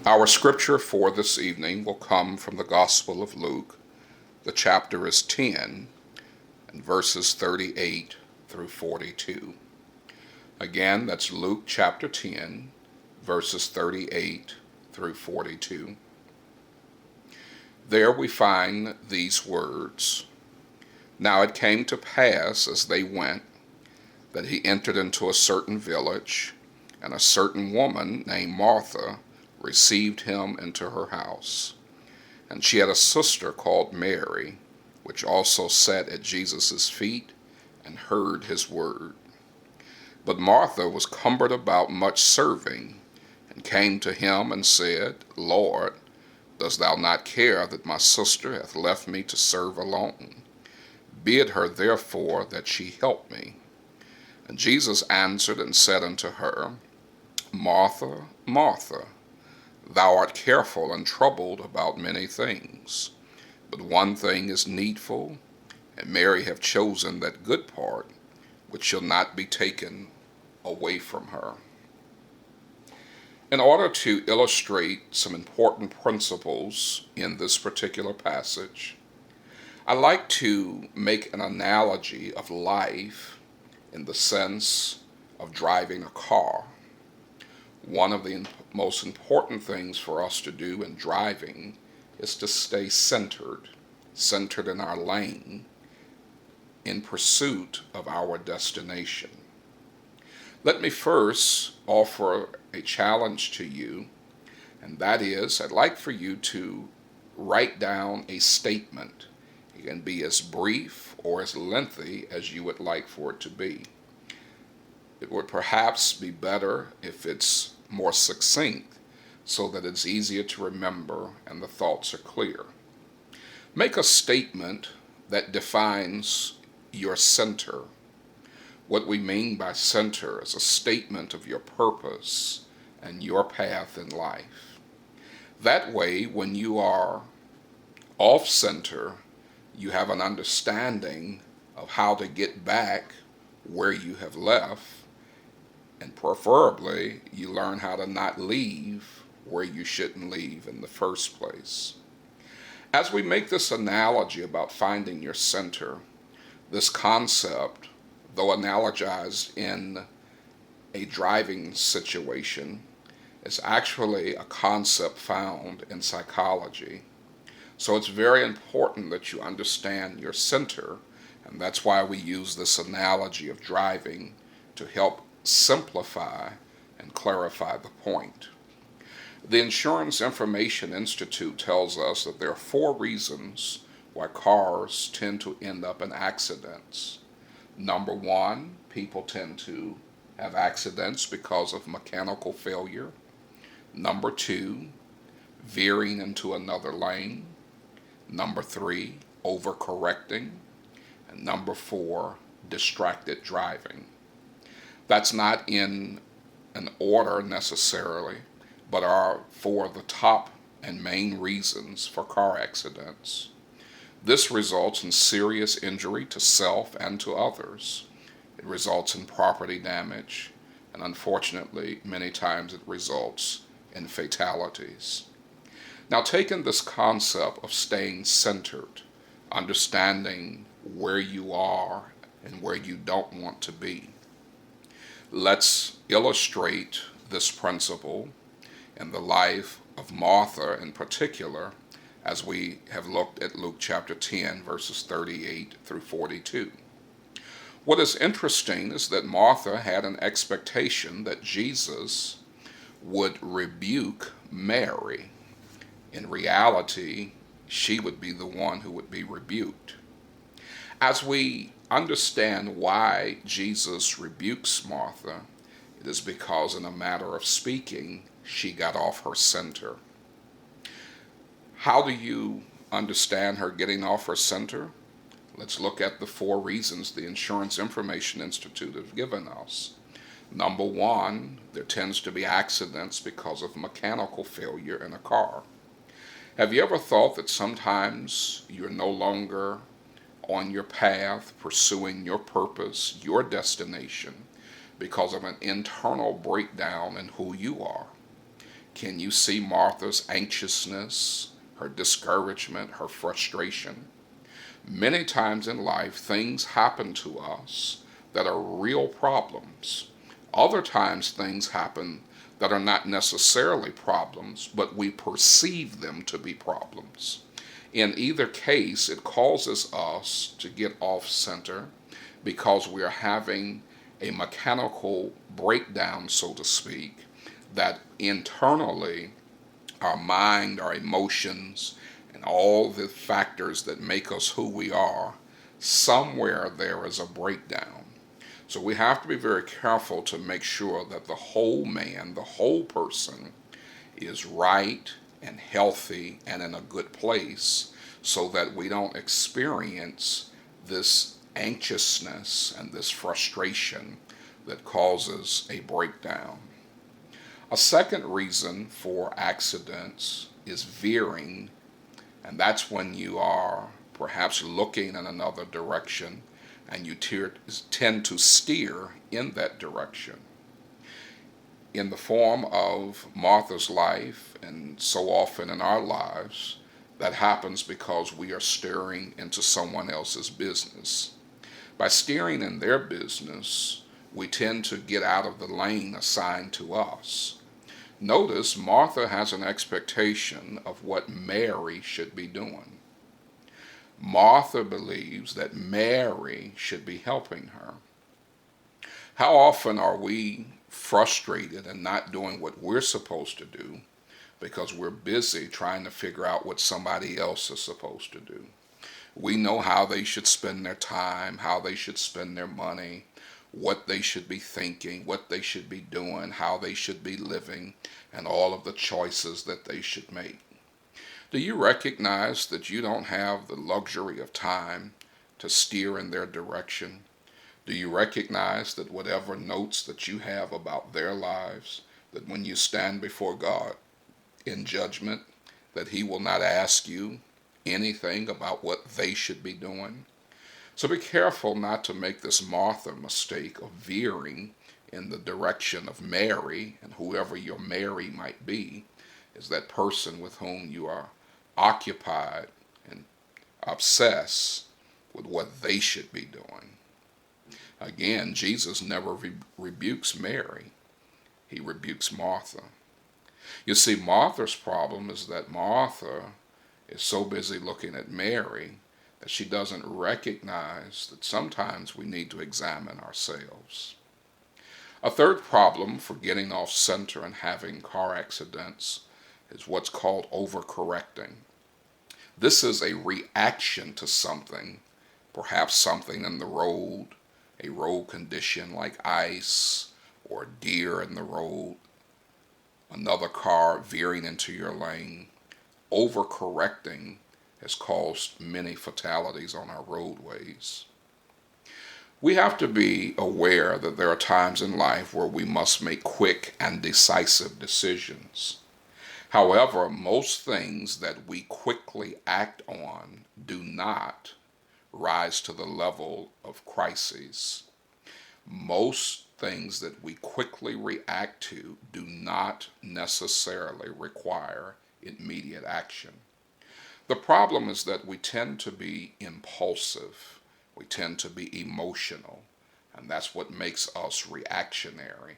Our scripture for this evening will come from the Gospel of Luke. The chapter is 10 and verses 38 through 42. Again, that's Luke chapter 10, verses 38 through 42. There we find these words. Now it came to pass as they went that he entered into a certain village, and a certain woman named Martha received him into her house. And she had a sister called Mary, which also sat at Jesus' feet and heard his word. But Martha was cumbered about much serving, and came to him and said, Lord, dost thou not care that my sister hath left me to serve alone? Bid her therefore that she help me. And Jesus answered and said unto her, Martha, Martha, thou art careful and troubled about many things, but one thing is needful, and Mary hath chosen that good part, which shall not be taken away from her. In order to illustrate some important principles in this particular passage, I like to make an analogy of life in the sense of driving a car. One of the most important things for us to do in driving is to stay centered in our lane, in pursuit of our destination. Let me first offer a challenge to you, and that is I'd like for you to write down a statement. It can be as brief or as lengthy as you would like for it to be. It would perhaps be better if it's more succinct so that it's easier to remember and the thoughts are clear. Make a statement that defines your center. What we mean by center is a statement of your purpose and your path in life. That way, when you are off center, you have an understanding of how to get back where you have left, and preferably you learn how to not leave where you shouldn't leave in the first place. As we make this analogy about finding your center, this concept, though analogized in a driving situation, is actually a concept found in psychology. So it's very important that you understand your center, and that's why we use this analogy of driving to help simplify and clarify the point. The Insurance Information Institute tells us that there are 4 reasons why cars tend to end up in accidents. Number 1, people tend to have accidents because of mechanical failure. Number 2, veering into another lane. Number 3, overcorrecting. And number 4, distracted driving. That's not in an order necessarily, but are 4 of the top and main reasons for car accidents. This results in serious injury to self and to others. It results in property damage, and unfortunately, many times it results in fatalities. Now, taking this concept of staying centered, understanding where you are and where you don't want to be, let's illustrate this principle in the life of Martha in particular, as we have looked at Luke chapter 10, verses 38 through 42. What is interesting is that Martha had an expectation that Jesus would rebuke Mary. In reality, she would be the one who would be rebuked. As we understand why Jesus rebukes Martha, it is because in a matter of speaking, she got off her center. How do you understand her getting off her center? Let's look at the 4 reasons the Insurance Information Institute has given us. Number 1, there tends to be accidents because of mechanical failure in a car. Have you ever thought that sometimes you're no longer on your path, pursuing your purpose, your destination, because of an internal breakdown in who you are? Can you see Martha's anxiousness, her discouragement, her frustration? Many times in life, things happen to us that are real problems. Other times, things happen that are not necessarily problems, but we perceive them to be problems. In either case, it causes us to get off center because we are having a mechanical breakdown, so to speak, that internally our mind, our emotions, and all the factors that make us who we are, somewhere there is a breakdown. So we have to be very careful to make sure that the whole man, the whole person, is right and healthy and in a good place so that we don't experience this anxiousness and this frustration that causes a breakdown. A second reason for accidents is veering, and that's when you are perhaps looking in another direction and you tend to steer in that direction. In the form of Martha's life, and so often in our lives, that happens because we are steering into someone else's business. By steering in their business, we tend to get out of the lane assigned to us. Notice Martha has an expectation of what Mary should be doing. Martha believes that Mary should be helping her. How often are we frustrated and not doing what we're supposed to do because we're busy trying to figure out what somebody else is supposed to do? We know how they should spend their time, how they should spend their money, what they should be thinking, what they should be doing, how they should be living, and all of the choices that they should make. Do you recognize that you don't have the luxury of time to steer in their direction? Do you recognize that whatever notes that you have about their lives, that when you stand before God in judgment, that He will not ask you anything about what they should be doing? So be careful not to make this Martha mistake of veering in the direction of Mary, and whoever your Mary might be is that person with whom you are occupied and obsessed with what they should be doing. Again, Jesus never rebukes Mary. He rebukes Martha. You see, Martha's problem is that Martha is so busy looking at Mary that she doesn't recognize that sometimes we need to examine ourselves. A third problem for getting off center and having car accidents is what's called overcorrecting. This is a reaction to something, perhaps something in the road, a road condition like ice or deer in the road, another car veering into your lane. Overcorrecting has caused many fatalities on our roadways. We have to be aware that there are times in life where we must make quick and decisive decisions. However, most things that we quickly act on do not rise to the level of crises. Most things that we quickly react to do not necessarily require immediate action. The problem is that we tend to be impulsive, we tend to be emotional, and that's what makes us reactionary.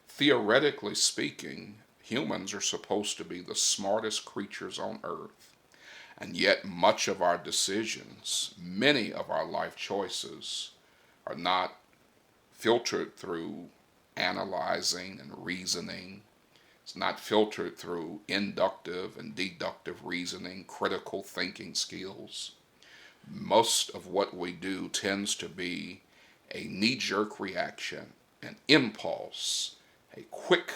Theoretically speaking, humans are supposed to be the smartest creatures on earth, and yet much of our decisions, many of our life choices, are not filtered through analyzing and reasoning. It's not filtered through inductive and deductive reasoning, critical thinking skills. Most of what we do tends to be a knee-jerk reaction, an impulse, a quick,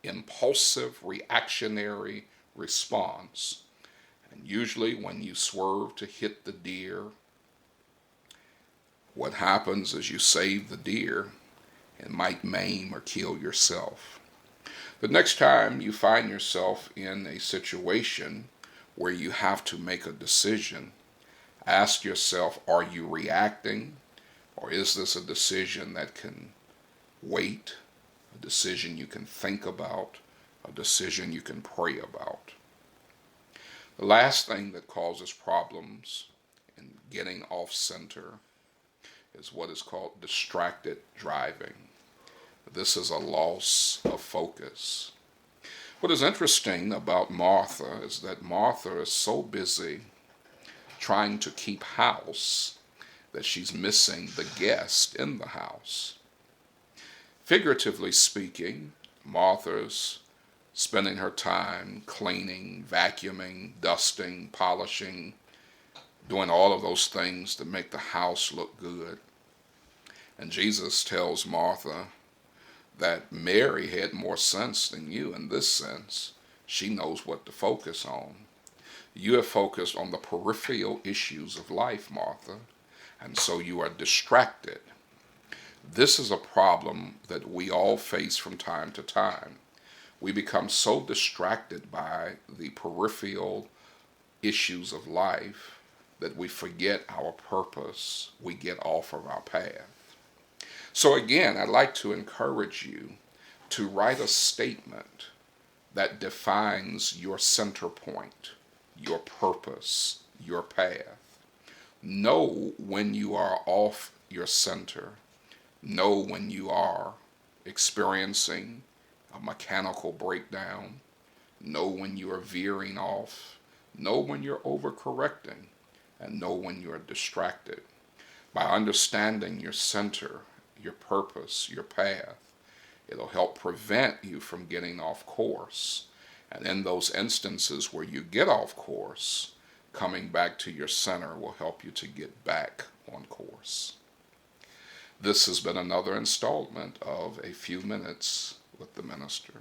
impulsive, reactionary response. And usually when you swerve to hit the deer, what happens is you save the deer and might maim or kill yourself. The next time you find yourself in a situation where you have to make a decision, ask yourself, are you reacting, or is this a decision that can wait, a decision you can think about, a decision you can pray about. The last thing that causes problems in getting off center is what is called distracted driving. This is a loss of focus. What is interesting about Martha is that Martha is so busy trying to keep house that she's missing the guest in the house. Figuratively speaking, Martha's spending her time cleaning, vacuuming, dusting, polishing, doing all of those things to make the house look good. And Jesus tells Martha that Mary had more sense than you in this sense. She knows what to focus on. You have focused on the peripheral issues of life, Martha, and so you are distracted. This is a problem that we all face from time to time. We become so distracted by the peripheral issues of life that we forget our purpose. We get off of our path. So again, I'd like to encourage you to write a statement that defines your center point, your purpose, your path. Know when you are off your center. Know when you are experiencing a mechanical breakdown. Know when you are veering off. Know when you're overcorrecting. And know when you're distracted. By understanding your center, your purpose, your path, it'll help prevent you from getting off course. And in those instances where you get off course, coming back to your center will help you to get back on course. This has been another installment of A Few Minutes with the Minister.